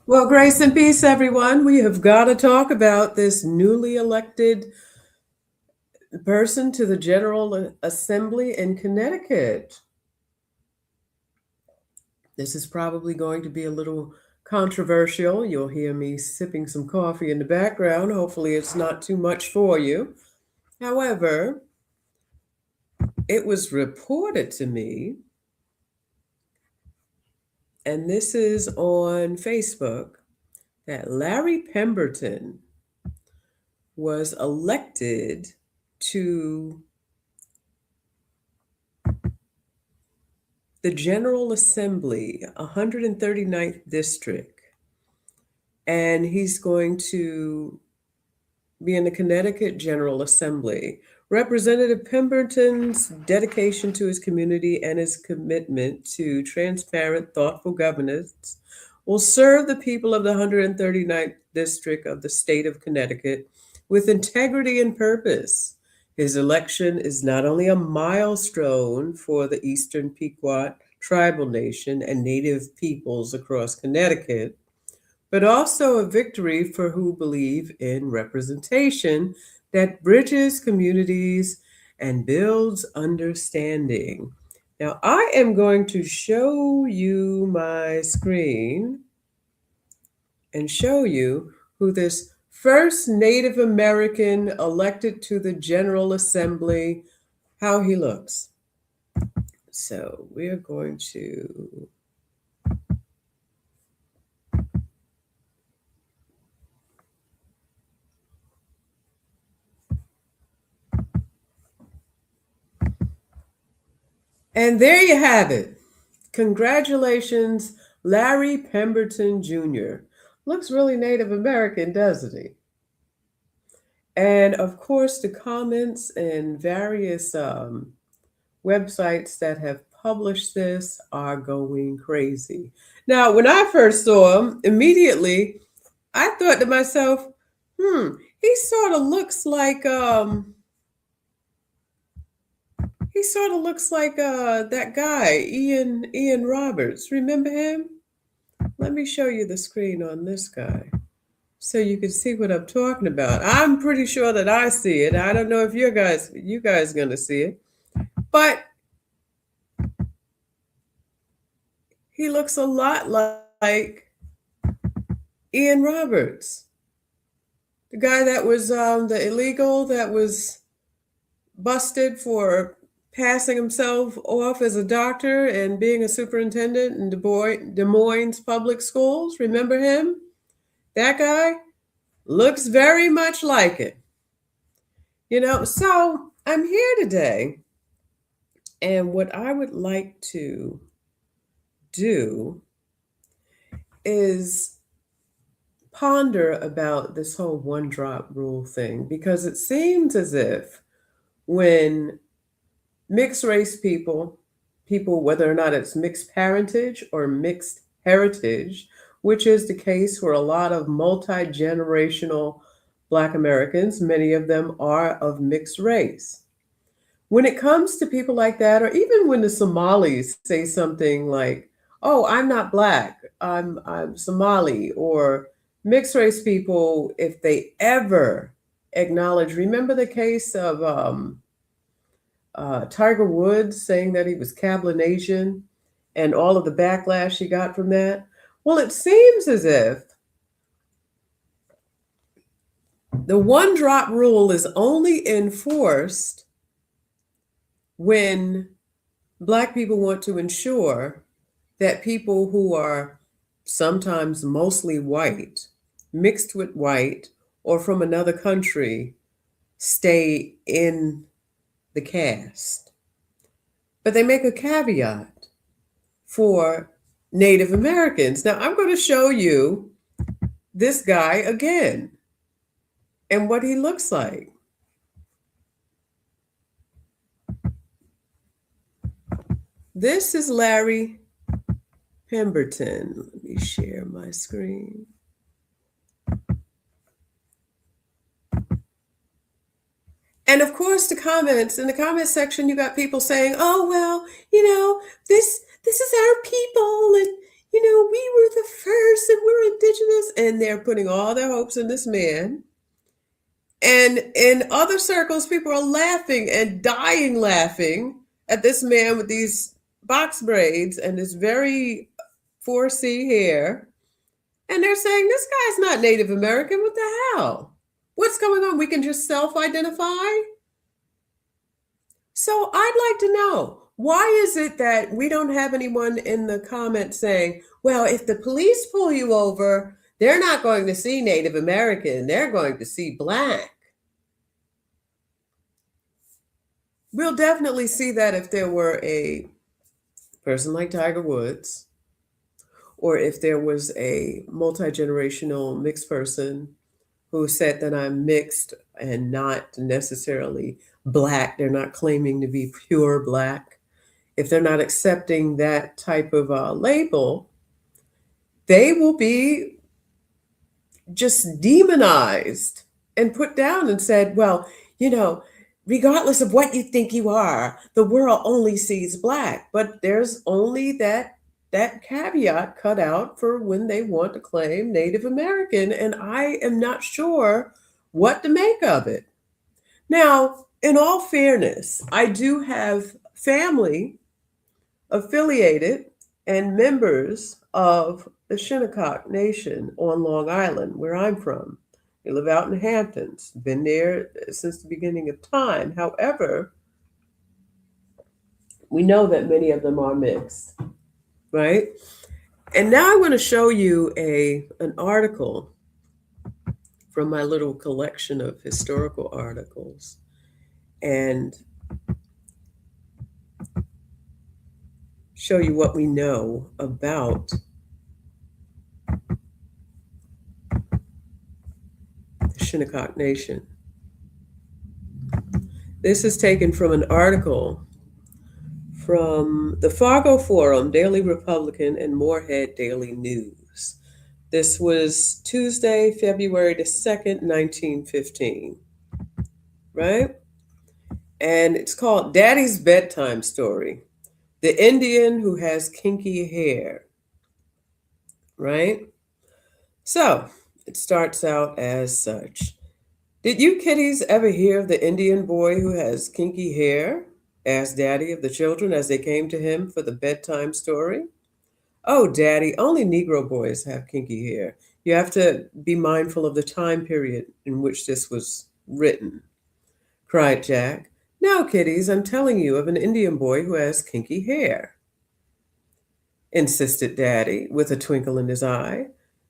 Well, grace and peace, everyone. We have got to talk about this newly elected person to the General Assembly in Connecticut. This is probably going to be a little controversial. You'll hear me sipping some coffee in the background. Hopefully, it's not too much for you. However, it was reported to me, and this is on Facebook, that Larry Pemberton was elected to the General Assembly, 139th District, and he's going to be in the Connecticut General Assembly. Representative Pemberton's dedication to his community and his commitment to transparent, thoughtful governance will serve the people of the 139th District of the state of Connecticut with integrity and purpose. His election is not only a milestone for the Eastern Pequot tribal nation and native peoples across Connecticut, but also a victory for who believe in representation that bridges communities and builds understanding. Now, I am going to show you my screen and show you who this first Native American elected to the General Assembly, how he looks. So we're going to and there you have it. Congratulations, Larry Pemberton Jr. Looks really Native American, doesn't he? And of course, the comments and various websites that have published this are going crazy. Now, when I first saw him, immediately I thought to myself, he sort of looks like that guy, Ian Roberts. Remember him? Let me show you the screen on this guy so you can see what I'm talking about. I'm pretty sure that I see it. I don't know if you guys gonna see it, but he looks a lot like Ian Roberts, the guy that was the illegal that was busted for passing himself off as a doctor and being a superintendent in Des Moines public schools. Remember him? That guy looks very much like it. So I'm here today, and what I would like to do is ponder about this whole one drop rule thing, because it seems as if when mixed race people, whether or not it's mixed parentage or mixed heritage, which is the case for a lot of multi-generational Black Americans, many of them are of mixed race. When it comes to people like that, or even when the Somalis say something like, "Oh, I'm not Black, I'm Somali," or mixed race people, if they ever acknowledge, remember the case of Tiger Woods saying that he was Cablinasian and all of the backlash he got from that? Well, it seems as if the one drop rule is only enforced when Black people want to ensure that people who are sometimes mostly white, mixed with white, or from another country stay in the cast. But they make a caveat for Native Americans. Now, I'm going to show you this guy again and what he looks like. This is Larry Pemberton. Let me share my screen. And of course, in the comment section, you got people saying, "Oh, well, this is our people, and we were the first, and we're Indigenous and they're putting all their hopes in this man. And in other circles, people are laughing and dying laughing at this man with these box braids and this very 4C hair. And they're saying, this guy's not Native American. What the hell? What's going on? We can just self identify? So I'd like to know, why is it that we don't have anyone in the comments saying, well, if the police pull you over, they're not going to see Native American, they're going to see Black? We'll definitely see that if there were a person like Tiger Woods, or if there was a multi-generational mixed person who said that I'm mixed and not necessarily Black. They're not claiming to be pure Black. If they're not accepting that type of label, they will be just demonized and put down and said, well, regardless of what you think you are, the world only sees Black. But there's only that caveat cut out for when they want to claim Native American, and I am not sure what to make of it. Now, in all fairness, I do have family affiliated and members of the Shinnecock Nation on Long Island, where I'm from. They live out in Hamptons, been there since the beginning of time. However, we know that many of them are mixed, right? And now I want to show you an article from my little collection of historical articles and show you what we know about the Shinnecock Nation. This is taken from an article from the Fargo Forum, Daily Republican, and Moorhead Daily News. This was Tuesday, February the 2nd, 1915, right? And it's called Daddy's Bedtime Story, The Indian Who Has Kinky Hair, right? So it starts out as such. Did you kiddies ever hear of the Indian boy who has kinky hair? Asked Daddy of the children as they came to him for the bedtime story. Oh, Daddy, only Negro boys have kinky hair. You have to be mindful of the time period in which this was written, cried Jack. No, kiddies, I'm telling you of an Indian boy who has kinky hair, insisted Daddy with a twinkle in his eye.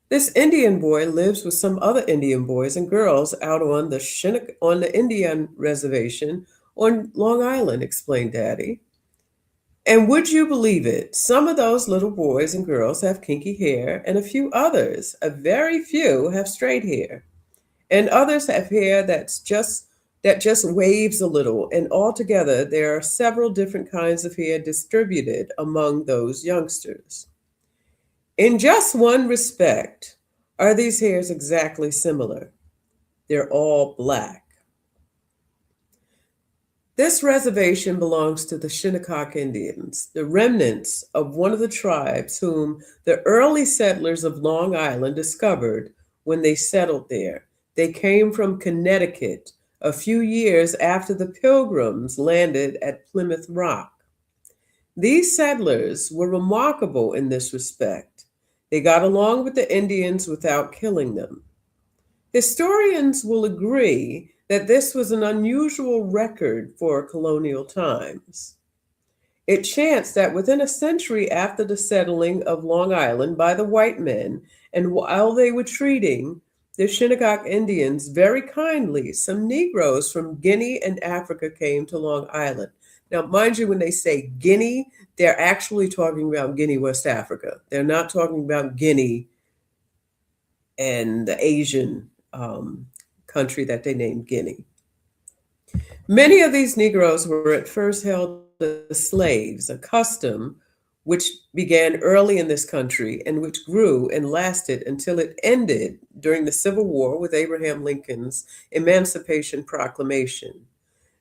This Indian boy lives with some other Indian boys and girls out on the Indian reservation on Long Island, explained Daddy. And would you believe it? Some of those little boys and girls have kinky hair, and a few others, a very few, have straight hair. And others have hair that just waves a little, and altogether there are several different kinds of hair distributed among those youngsters. In just one respect, are these hairs exactly similar? They're all Black. This reservation belongs to the Shinnecock Indians, the remnants of one of the tribes whom the early settlers of Long Island discovered when they settled there. They came from Connecticut a few years after the Pilgrims landed at Plymouth Rock. These settlers were remarkable in this respect. They got along with the Indians without killing them. Historians will agree that this was an unusual record for colonial times. It chanced that within a century after the settling of Long Island by the white men, and while they were treating the Shinnecock Indians very kindly, some Negroes from Guinea and Africa came to Long Island. Now, mind you, when they say Guinea, they're actually talking about Guinea, West Africa. They're not talking about Guinea and the Asian country that they named Guinea. Many of these Negroes were at first held as slaves, a custom which began early in this country and which grew and lasted until it ended during the Civil War with Abraham Lincoln's Emancipation Proclamation.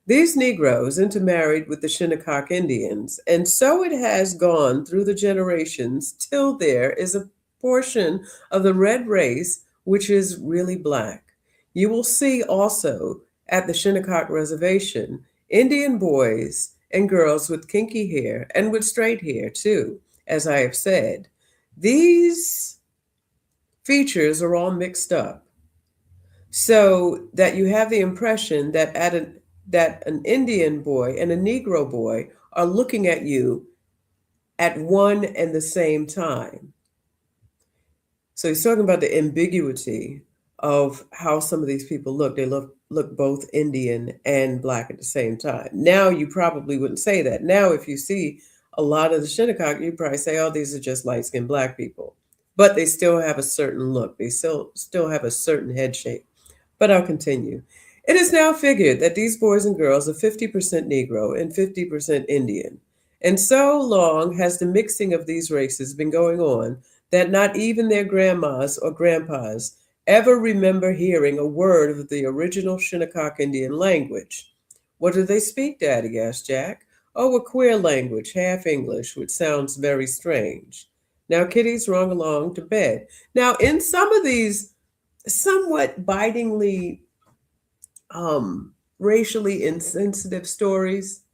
These Negroes intermarried with the Shinnecock Indians, and so it has gone through the generations till there is a portion of the red race, which is really Black. You will see also at the Shinnecock Reservation Indian boys and girls with kinky hair and with straight hair, too, as I have said. These features are all mixed up so that you have the impression that that an Indian boy and a Negro boy are looking at you at one and the same time. So he's talking about the ambiguity of how some of these people look. They look both Indian and Black at the same time. Now you probably wouldn't say that. Now if you see a lot of the Shinnecock, you probably say, "Oh, these are just light-skinned Black people," but they still have a certain look. They still have a certain head shape. But I'll continue. It is now figured that these boys and girls are 50% Negro and 50% Indian. And so long has the mixing of these races been going on that not even their grandmas or grandpas ever remember hearing a word of the original Shinnecock Indian language. What do they speak, Daddy? Asked Jack. Oh, a queer language, half English, which sounds very strange. Now Kitty's rung along to bed. Now, in some of these somewhat bitingly racially insensitive stories,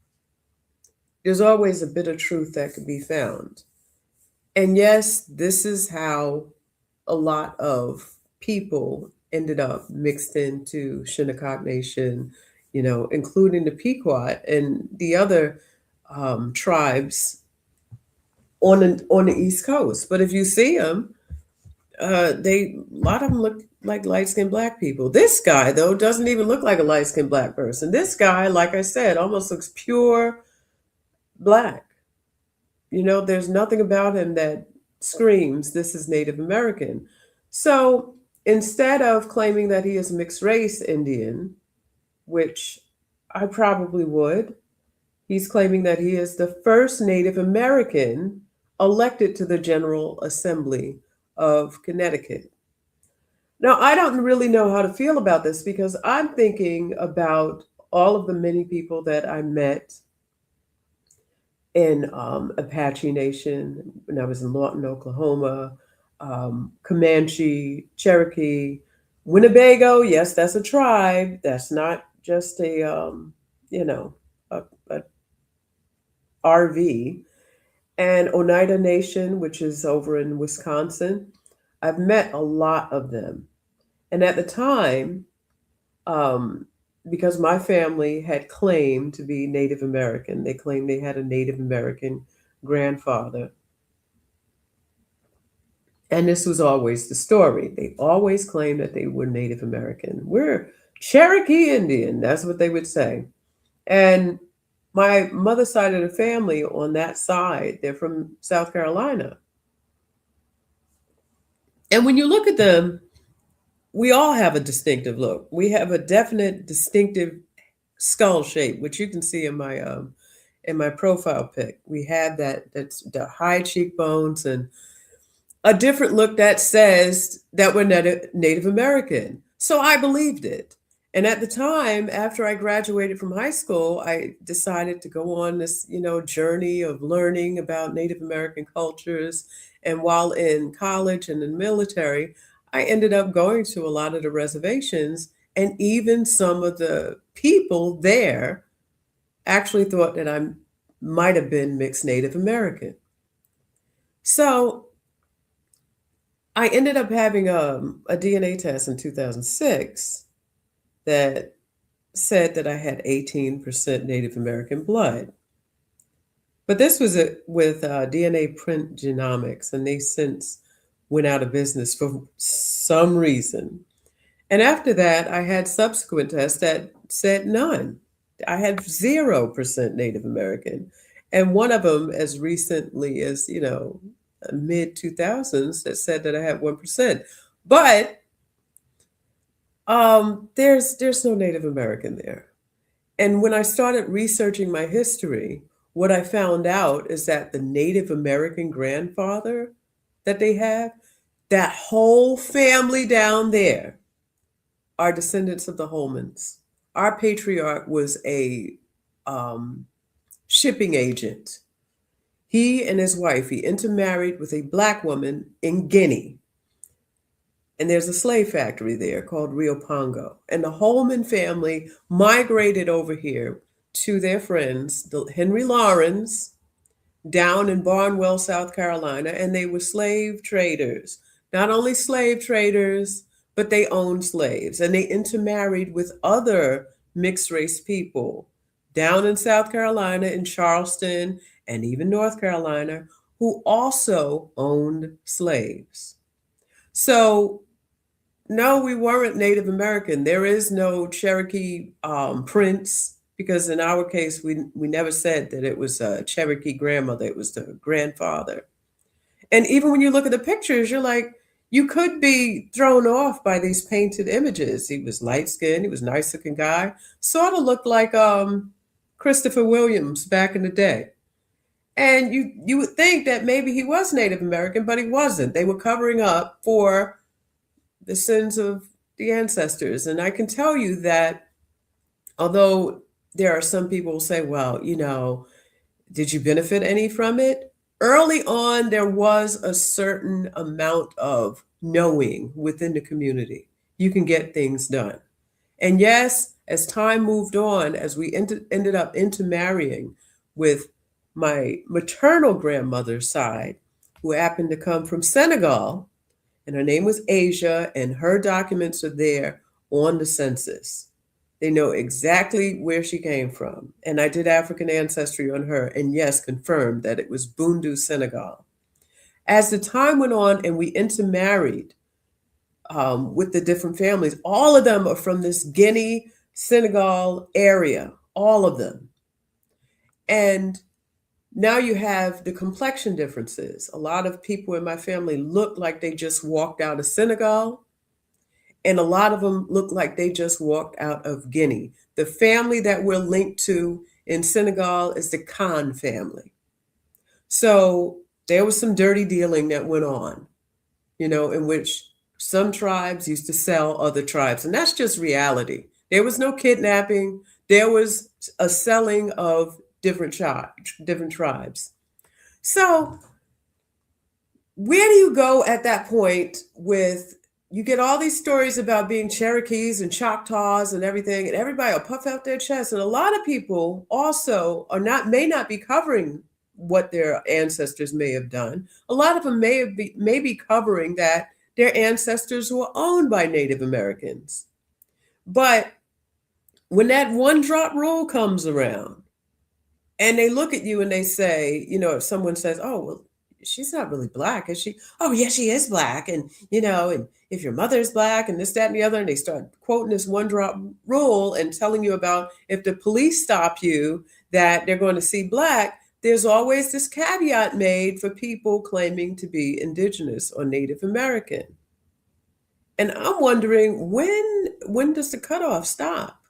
there's always a bit of truth that can be found. And yes, this is how a lot of people ended up mixed into Shinnecock Nation, including the Pequot and the other tribes on the East Coast. But if you see them, a lot of them look like light-skinned Black people. This guy, though, doesn't even look like a light-skinned Black person. This guy, like I said, almost looks pure Black. There's nothing about him that screams this is Native American. So instead of claiming that he is mixed race Indian, which I probably would, he's claiming that he is the first Native American elected to the General Assembly of Connecticut. Now, I don't really know how to feel about this because I'm thinking about all of the many people that I met in Apache Nation when I was in Lawton, Oklahoma, Comanche, Cherokee, Winnebago. Yes, that's a tribe. That's not just you know, a RV. And Oneida Nation, which is over in Wisconsin. I've met a lot of them. And at the time, um, because my family had claimed to be Native American, they claimed they had a Native American grandfather. And this was always the story. They always claimed that they were Native American. We're Cherokee Indian, that's what they would say. And my mother's side of the family on that side, they're from South Carolina. And when you look at them, we all have a distinctive look. We have a definite, distinctive skull shape, which you can see in my profile pic. We had that's the high cheekbones and a different look that says that we're Native American. So I believed it. And at the time, after I graduated from high school, I decided to go on this, journey of learning about Native American cultures. And while in college and in the military, I ended up going to a lot of the reservations, and even some of the people there actually thought that I might have been mixed Native American. So I ended up having a DNA test in 2006 that said that I had 18% Native American blood. But this was with DNA print genomics, and they since went out of business for some reason. And after that, I had subsequent tests that said none. I had 0% Native American. And one of them, as recently as, mid 2000s, that said that I had 1%. But there's no Native American there. And when I started researching my history, what I found out is that the Native American grandfather that they have, that whole family down there are descendants of the Holmans. Our patriarch was a shipping agent. He and his wife, he intermarried with a black woman in Guinea. And there's a slave factory there called Rio Pongo. And the Holman family migrated over here to their friends, the Henry Lawrence, down in Barnwell, South Carolina, and they were slave traders. Not only slave traders, but they owned slaves. And they intermarried with other mixed race people down in South Carolina, in Charleston, and even North Carolina, who also owned slaves. So no, we weren't Native American. There is no Cherokee prince because in our case, we never said that it was a Cherokee grandmother. It was the grandfather. And even when you look at the pictures, you're like, you could be thrown off by these painted images. He was light skinned. He was a nice looking guy. Sort of looked like Christopher Williams back in the day. And you would think that maybe he was Native American, but he wasn't. They were covering up for the sins of the ancestors. And I can tell you that although there are some people who say, well, did you benefit any from it? Early on, there was a certain amount of knowing within the community. You can get things done. And yes, as time moved on, as we ended up intermarrying with my maternal grandmother's side, who happened to come from Senegal, and her name was Asia, and her documents are there on the census. They know exactly where she came from. And I did African ancestry on her, and yes, confirmed that it was Bundu, Senegal. As the time went on and we intermarried with the different families, all of them are from this Guinea, Senegal area, all of them. And now you have the complexion differences. A lot of people in my family look like they just walked out of Senegal, and a lot of them look like they just walked out of Guinea. The family that we're linked to in Senegal is the Khan family. So there was some dirty dealing that went on, in which some tribes used to sell other tribes, and that's just reality. There was no kidnapping. There was a selling of different tribes. So where do you go at that point with, you get all these stories about being Cherokees and Choctaws and everything, and everybody will puff out their chest. And a lot of people also may not be covering what their ancestors may have done. A lot of them may be covering that their ancestors were owned by Native Americans. But when that one drop rule comes around, and they look at you and they say, if someone says, oh, well, she's not really Black, is she? Oh, yeah, she is Black. And, and if your mother's Black and this, that, and the other, and they start quoting this one drop rule and telling you about if the police stop you, that they're going to see Black, there's always this caveat made for people claiming to be Indigenous or Native American. And I'm wondering, when does the cutoff stop?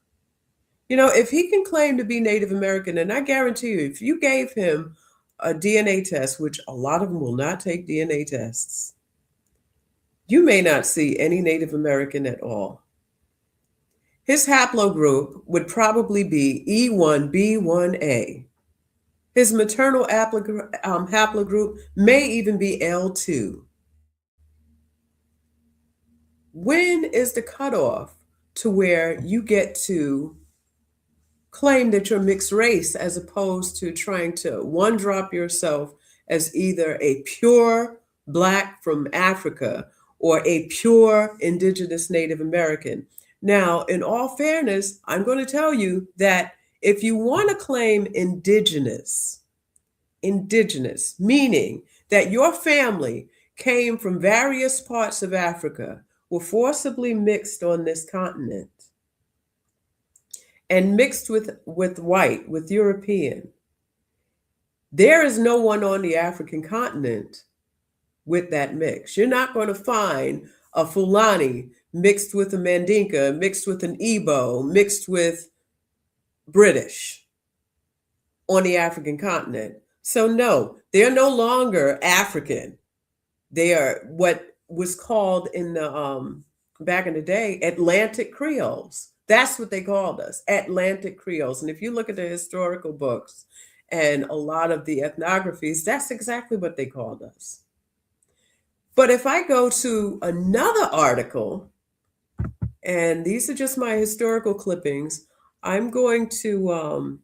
If he can claim to be Native American, and I guarantee you, if you gave him a DNA test, which a lot of them will not take DNA tests, you may not see any Native American at all. His haplogroup would probably be E1B1A. His maternal haplogroup may even be L2. When is the cutoff to where you get to claim that you're mixed race as opposed to trying to one drop yourself as either a pure Black from Africa or a pure Indigenous Native American? Now, in all fairness, I'm going to tell you that if you want to claim indigenous, meaning that your family came from various parts of Africa, were forcibly mixed on this continent, and mixed with white, with European. There is no one on the African continent with that mix. You're not going to find a Fulani mixed with a Mandinka, mixed with an Igbo, mixed with British on the African continent. So no, they're no longer African. They are what was called in the back in the day, Atlantic Creoles. That's what they called us, Atlantic Creoles. And if you look at the historical books and a lot of the ethnographies, that's exactly what they called us. But if I go to another article, and these are just my historical clippings, I'm going to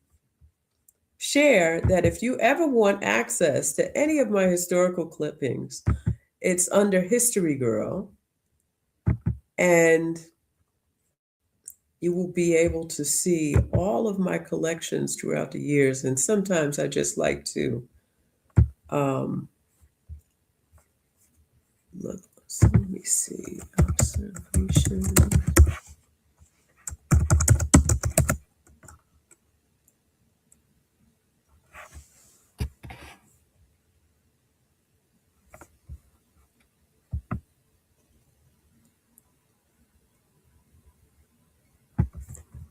share that if you ever want access to any of my historical clippings, it's under History Girl, and you will be able to see all of my collections throughout the years. And sometimes I just like to um, look. So let me see. Observation.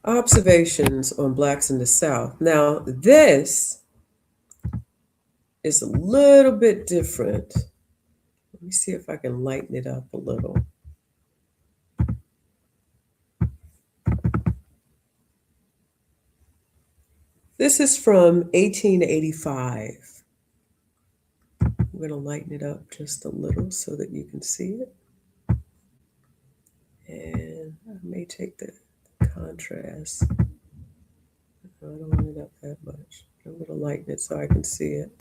Observations on Blacks in the South. Now, this is a little bit different. Let me see if I can lighten it up a little. This is from 1885. I'm going to lighten it up just a little so that you can see it. And I may take the contrast. I don't want it up that much. I'm going to lighten it so I can see it.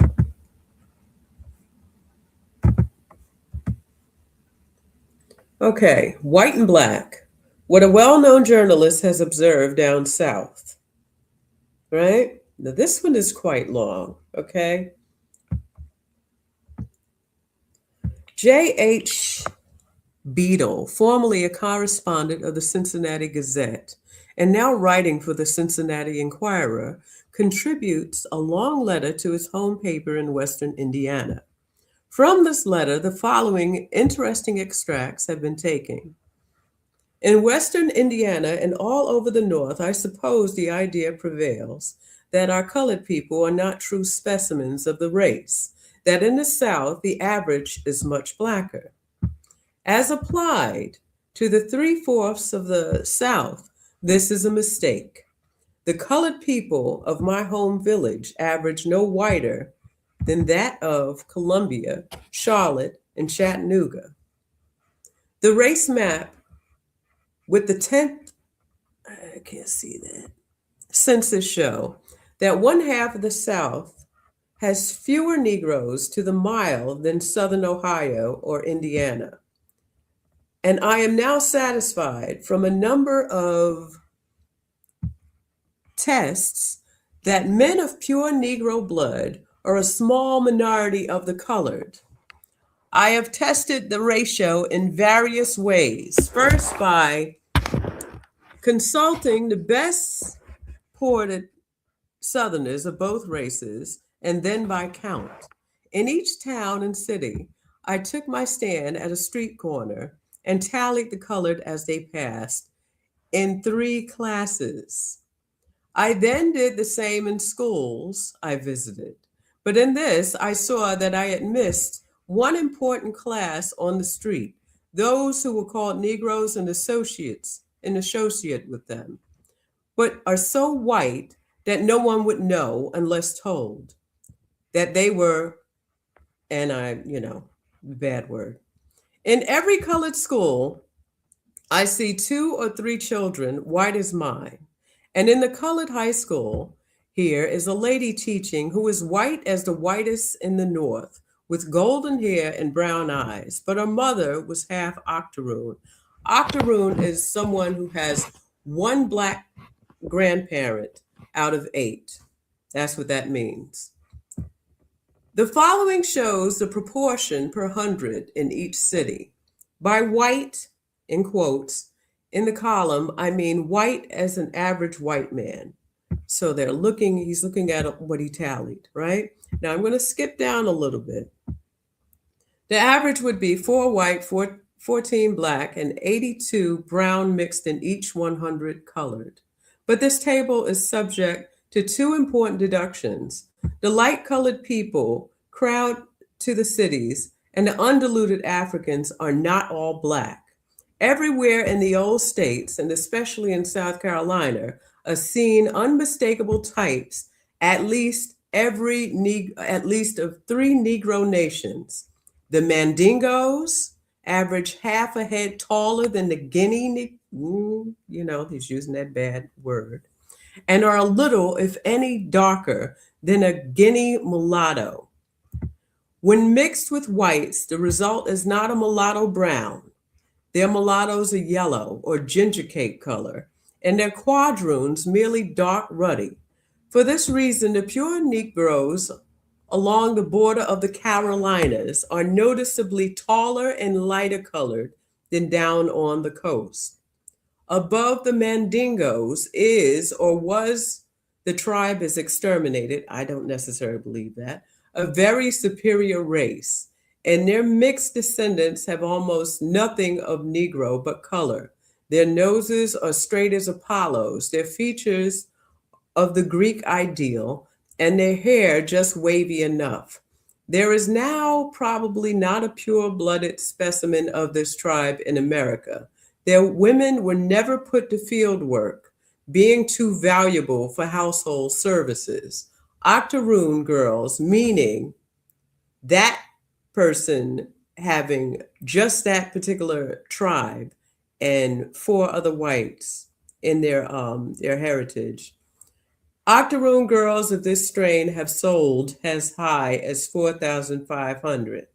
Okay, white and black. What a well-known journalist has observed down south. Right? Now this one is quite long, okay? J.H. Beadle, formerly a correspondent of the Cincinnati Gazette and now writing for the Cincinnati Enquirer, contributes a long letter to his home paper in Western Indiana. From this letter, the following interesting extracts have been taken. In Western Indiana and all over the North, I suppose the idea prevails that our colored people are not true specimens of the race, that in the South, the average is much blacker. As applied to the 3/4 of the South, this is a mistake. The colored people of my home village average no whiter than that of Columbia, Charlotte, and Chattanooga. The race map with the 10th, I can't see that, census show that one half of the South has fewer Negroes to the mile than Southern Ohio or Indiana. And I am now satisfied from a number of tests that men of pure Negro blood are a small minority of the colored. I have tested the ratio in various ways. First, by consulting the best ported Southerners of both races, and then by count. In each town and city, I took my stand at a street corner and tallied the colored as they passed in 3 classes. I then did the same in schools I visited. But in this, I saw that I had missed one important class on the street, those who were called Negroes and associate with them, but are so white that no one would know unless told that they were, and bad word. In every colored school, I see 2 or 3 children white as mine. And in the colored high school, here is a lady teaching who is white as the whitest in the North, with golden hair and brown eyes, but her mother was half octoroon. Octoroon is someone who has 1 black grandparent out of 8. That's what that means. The following shows the proportion per 100 in each city. By white, in quotes, in the column, I mean white as an average white man. So he's looking at what he tallied, right? Now I'm going to skip down a little bit. The average would be 4 white, 14 black, and 82 brown mixed in each 100 colored. But this table is subject to 2 important deductions. The light colored people crowd to the cities, and the undiluted Africans are not all black. Everywhere in the old states, and especially in South Carolina, are seen unmistakable types, at least at least of three Negro nations. The Mandingos average half a head taller than the he's using that bad word, and are a little, if any, darker than a Guinea mulatto. When mixed with whites, the result is not a mulatto brown. Their mulattoes are yellow or ginger cake color, and their quadroons merely dark ruddy. For this reason, the pure Negroes along the border of the Carolinas are noticeably taller and lighter colored than down on the coast. Above the Mandingos is or was the tribe is exterminated. I don't necessarily believe that. A very superior race, and their mixed descendants have almost nothing of Negro but color. Their noses are straight as Apollo's, their features of the Greek ideal, and their hair just wavy enough. There is now probably not a pure blooded specimen of this tribe in America. Their women were never put to field work, being too valuable for household services. Octoroon girls, meaning that person having just that particular tribe and four other whites in their heritage. Octoroon girls of this strain have sold as high as 4,500.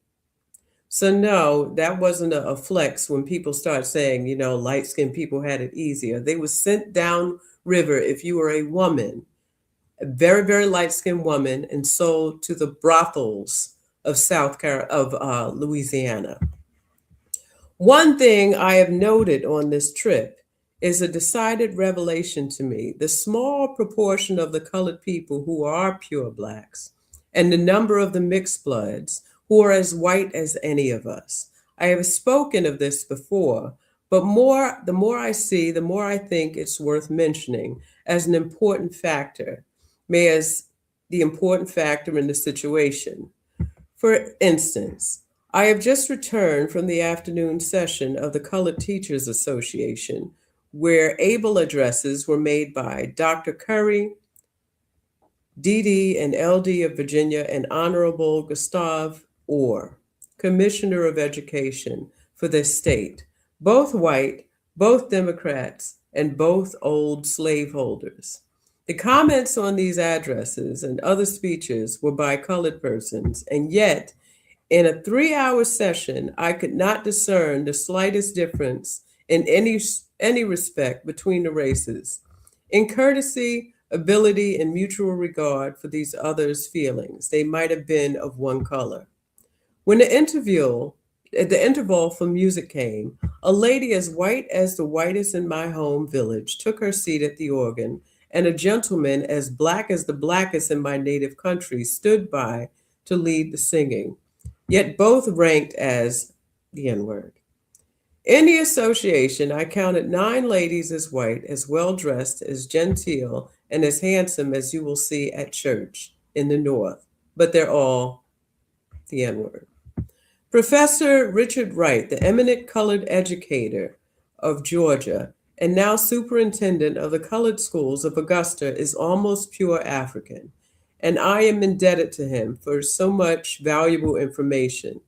So no, that wasn't a flex when people start saying, light-skinned people had it easier. They were sent down river if you were a woman, a very, very light-skinned woman, and sold to the brothels of Louisiana. One thing I have noted on this trip is a decided revelation to me: the small proportion of the colored people who are pure blacks, and the number of the mixed bloods who are as white as any of us. I have spoken of this before, but the more I see, the more I think it's worth mentioning as an important factor, as the important factor in the situation. For instance, I have just returned from the afternoon session of the Colored Teachers Association, where able addresses were made by Dr. Curry, DD and LD of Virginia, and Honorable Gustav Orr, Commissioner of Education for this state, both white, both Democrats, and both old slaveholders. The comments on these addresses and other speeches were by colored persons, and yet, in a 3-hour session, I could not discern the slightest difference in any respect between the races. In courtesy, ability, and mutual regard for these others' feelings, they might have been of one color. When the interval for music came, a lady as white as the whitest in my home village took her seat at the organ, and a gentleman as black as the blackest in my native country stood by to lead the singing, yet both ranked as the N-word. In the association, I counted 9 ladies as white, as well-dressed, as genteel, and as handsome as you will see at church in the North, but they're all the N-word. Professor Richard Wright, the eminent colored educator of Georgia, and now superintendent of the colored schools of Augusta, is almost pure African, and I am indebted to him for so much valuable information.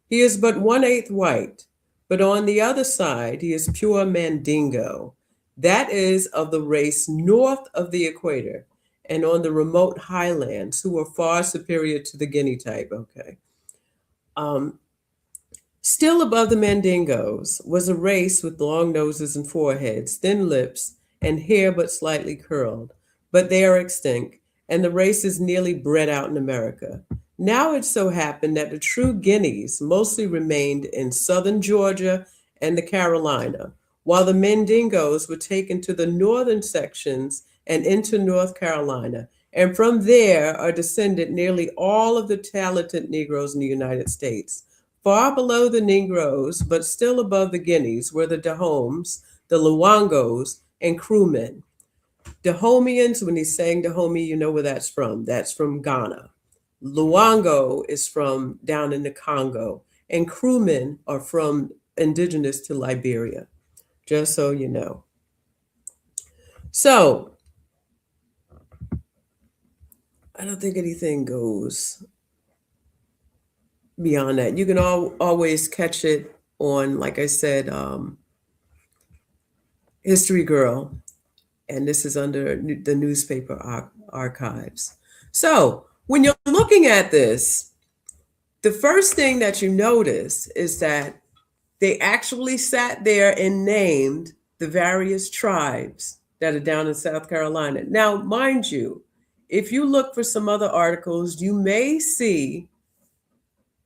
He is but 1/8 white, but on the other side, he is pure Mandingo. That is of the race north of the equator and on the remote highlands, who are far superior to the Guinea type, okay? Still above the Mandingos was a race with long noses and foreheads, thin lips, and hair but slightly curled. But they are extinct, and the race is nearly bred out in America. Now it so happened that the true Guineas mostly remained in southern Georgia and the Carolina, while the Mandingos were taken to the northern sections and into North Carolina, and from there are descended nearly all of the talented Negroes in the United States. Far below the Negroes, but still above the Guineas, were the Dahomes, the Luangos, and crewmen. Dahomians, when he's saying Dahomey, you know where that's from. That's from Ghana. Luango is from down in the Congo, and crewmen are from indigenous to Liberia, just so you know. So, I don't think anything goes beyond that. You can always catch it on, like I said, History Girl, and this is under the newspaper archives. So when you're looking at this, the first thing that you notice is that they actually sat there and named the various tribes that are down in South Carolina. Now, mind you, if you look for some other articles, you may see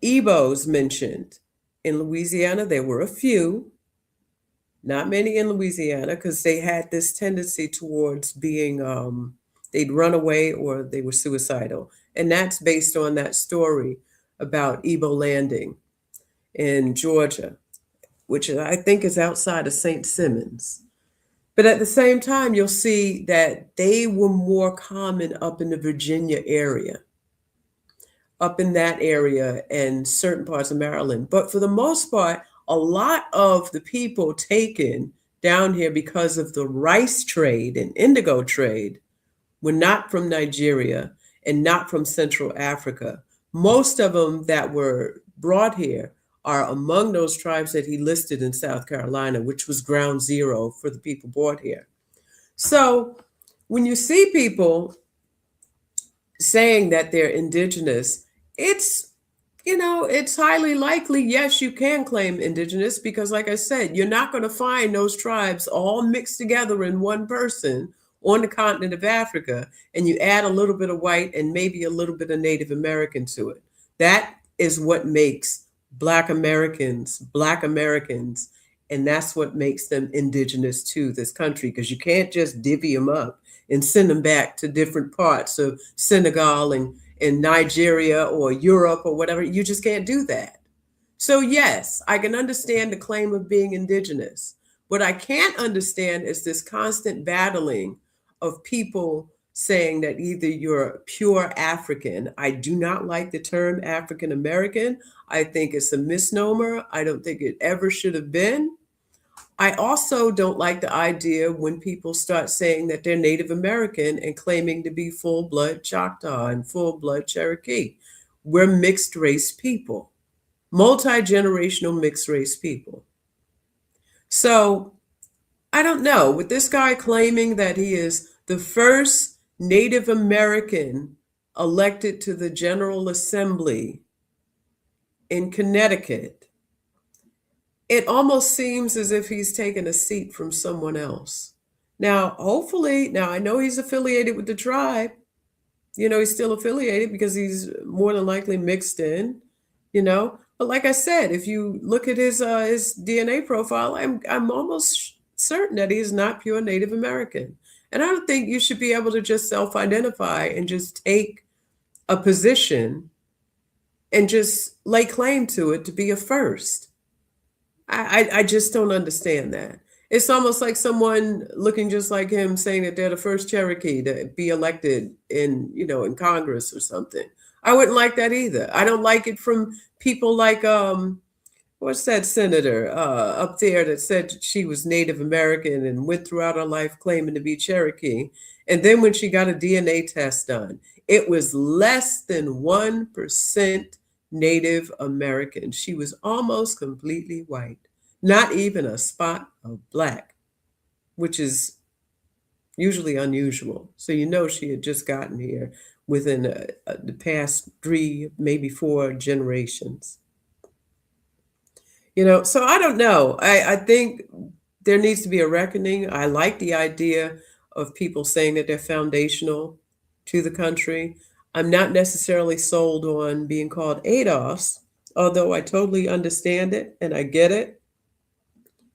Ebos mentioned. In Louisiana, there were a few, not many in Louisiana, because they had this tendency towards being, they'd run away or they were suicidal. And that's based on that story about Ebo landing in Georgia, which I think is outside of St. Simons. But at the same time, you'll see that they were more common up in the Virginia area, up in that area and certain parts of Maryland. But for the most part, a lot of the people taken down here because of the rice trade and indigo trade were not from Nigeria and not from Central Africa. Most of them that were brought here are among those tribes that he listed in South Carolina, which was ground zero for the people brought here. So when you see people saying that they're indigenous, it's it's highly likely, yes, you can claim indigenous because, like I said, you're not going to find those tribes all mixed together in one person on the continent of Africa, and you add a little bit of white and maybe a little bit of Native American to it. That is what makes Black Americans, and that's what makes them indigenous to this country, because you can't just divvy them up and send them back to different parts of Senegal and in Nigeria or Europe or whatever. You just can't do that. So yes, I can understand the claim of being indigenous. What I can't understand is this constant battling of people saying that either you're pure African. I do not like the term African American. I think it's a misnomer. I don't think it ever should have been. I also don't like the idea when people start saying that they're Native American and claiming to be full-blood Choctaw and full-blood Cherokee. We're mixed race people, multi-generational mixed race people. So I don't know, with this guy claiming that he is the first Native American elected to the General Assembly in Connecticut, it almost seems as if he's taken a seat from someone else. Now, hopefully, now I know he's affiliated with the tribe. He's still affiliated because he's more than likely mixed in, But like I said, if you look at his DNA profile, I'm almost certain that he is not pure Native American. And I don't think you should be able to just self-identify and just take a position and just lay claim to it to be a first. I just don't understand that. It's almost like someone looking just like him saying that they're the first Cherokee to be elected in Congress or something. I wouldn't like that either. I don't like it from people like what's that senator up there that said she was Native American and went throughout her life claiming to be Cherokee. And then when she got a DNA test done, it was less than 1% Native American. She was almost completely white, not even a spot of Black, which is usually unusual. So she had just gotten here within the past 3, maybe 4 generations. So I don't know. I think there needs to be a reckoning. I like the idea of people saying that they're foundational to the country. I'm not necessarily sold on being called ADOS, although I totally understand it and I get it.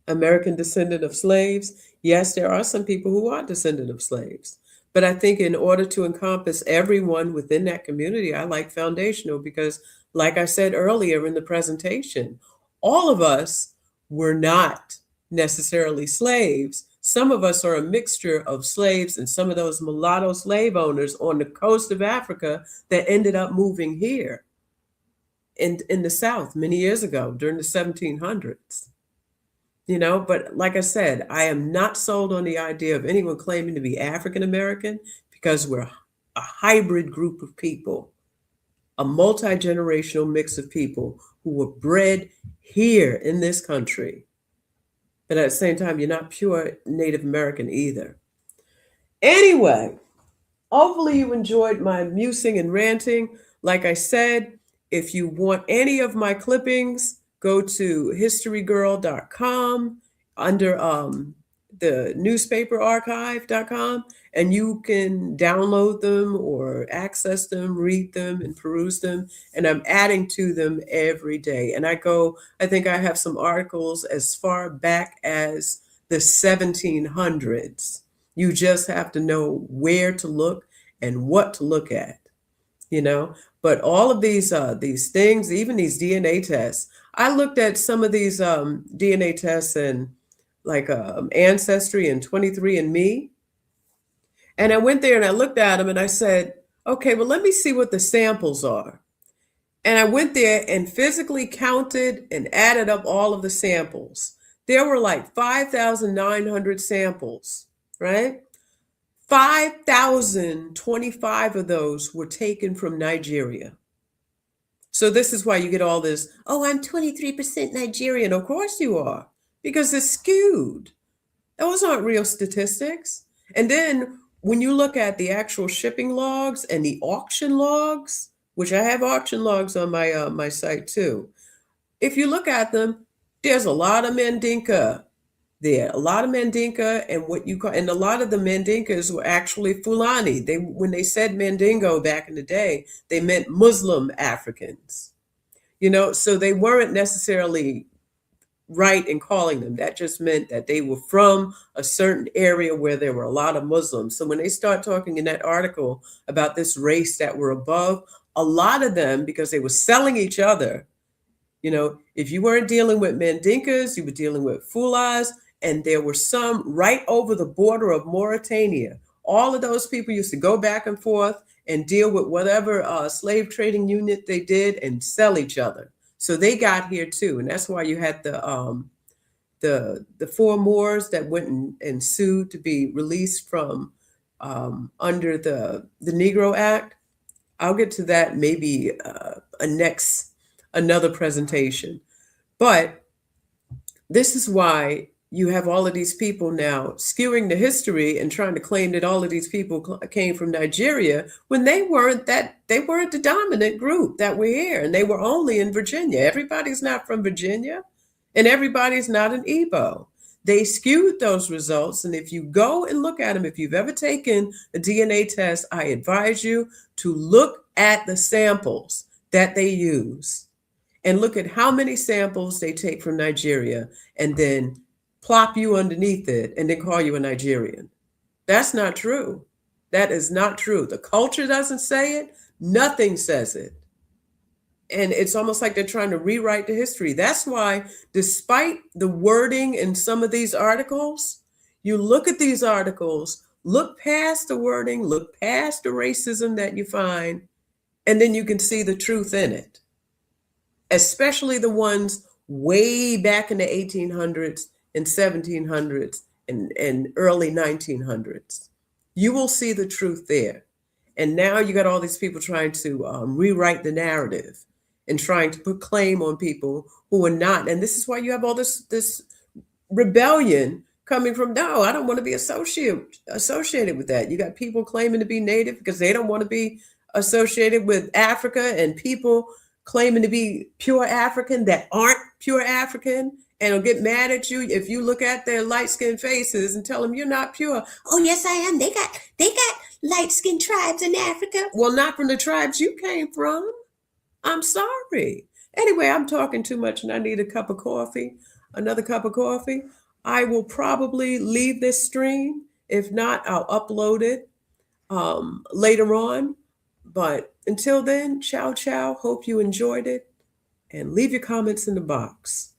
American descendant of slaves. Yes, there are some people who are descendant of slaves. But I think in order to encompass everyone within that community, I like foundational because, like I said earlier in the presentation, all of us were not necessarily slaves. Some of us are a mixture of slaves and some of those mulatto slave owners on the coast of Africa that ended up moving here in the South many years ago during the 1700s. But like I said, I am not sold on the idea of anyone claiming to be African American because we're a hybrid group of people, a multi-generational mix of people who were bred here in this country. But at the same time, you're not pure Native American either. Anyway, hopefully you enjoyed my musing and ranting. Like I said, if you want any of my clippings, go to historygirl.com under the newspaperarchive.com, and you can download them or access them, read them, and peruse them. And I'm adding to them every day. And I think I have some articles as far back as the 1700s. You just have to know where to look and what to look at, you know. But all of these things, even these DNA tests, I looked at some of these DNA tests and like Ancestry and 23andMe, and I went there and I looked at them and I said, okay, well, let me see what the samples are. And I went there and physically counted and added up all of the samples. There were like 5,900 samples, right? 5,025 of those were taken from Nigeria. So this is why you get all this, oh, I'm 23% Nigerian. Of course you are, because it's skewed. Those aren't real statistics. And then when you look at the actual shipping logs and the auction logs, which I have auction logs on my site too. If you look at them, there's a lot of Mandinka there, a lot of Mandinka, and and a lot of the Mandinkas were actually Fulani. When they said Mandingo back in the day, they meant Muslim Africans. So they weren't necessarily right in calling them. That just meant that they were from a certain area where there were a lot of Muslims. So when they start talking in that article about this race that were above, a lot of them, because they were selling each other, if you weren't dealing with Mandinkas, you were dealing with Fulas, and there were some right over the border of Mauritania. All of those people used to go back and forth and deal with whatever slave trading unit they did and sell each other. So they got here too, and that's why you had the four Moors that went and sued to be released from under the Negro Act. I'll get to that maybe another presentation. But this is why you have all of these people now skewing the history and trying to claim that all of these people came from Nigeria when they weren't the dominant group that were here, and they were only in Virginia. Everybody's not from Virginia, and everybody's not an Igbo. They skewed those results, and if you go and look at them, if you've ever taken a DNA test, I advise you to look at the samples that they use and look at how many samples they take from Nigeria and then plop you underneath it and then call you a Nigerian. That's not true. That is not true. The culture doesn't say it. Nothing says it. And it's almost like they're trying to rewrite the history. That's why, despite the wording in some of these articles, you look at these articles, look past the wording, look past the racism that you find, and then you can see the truth in it. Especially the ones way back in the 1800s and 1700s and early 1900s. You will see the truth there. And now you got all these people trying to rewrite the narrative and trying to put claim on people who are not. And this is why you have all this rebellion coming from, no, I don't want to be associated with that. You got people claiming to be Native because they don't want to be associated with Africa, and people claiming to be pure African that aren't pure African, and will get mad at you if you look at their light-skinned faces and tell them you're not pure. Oh, yes, I am. They got light-skinned tribes in Africa. Well, not from the tribes you came from. I'm sorry. Anyway, I'm talking too much and I need another cup of coffee. I will probably leave this stream. If not, I'll upload it later on. But until then, ciao, ciao. Hope you enjoyed it. And leave your comments in the box.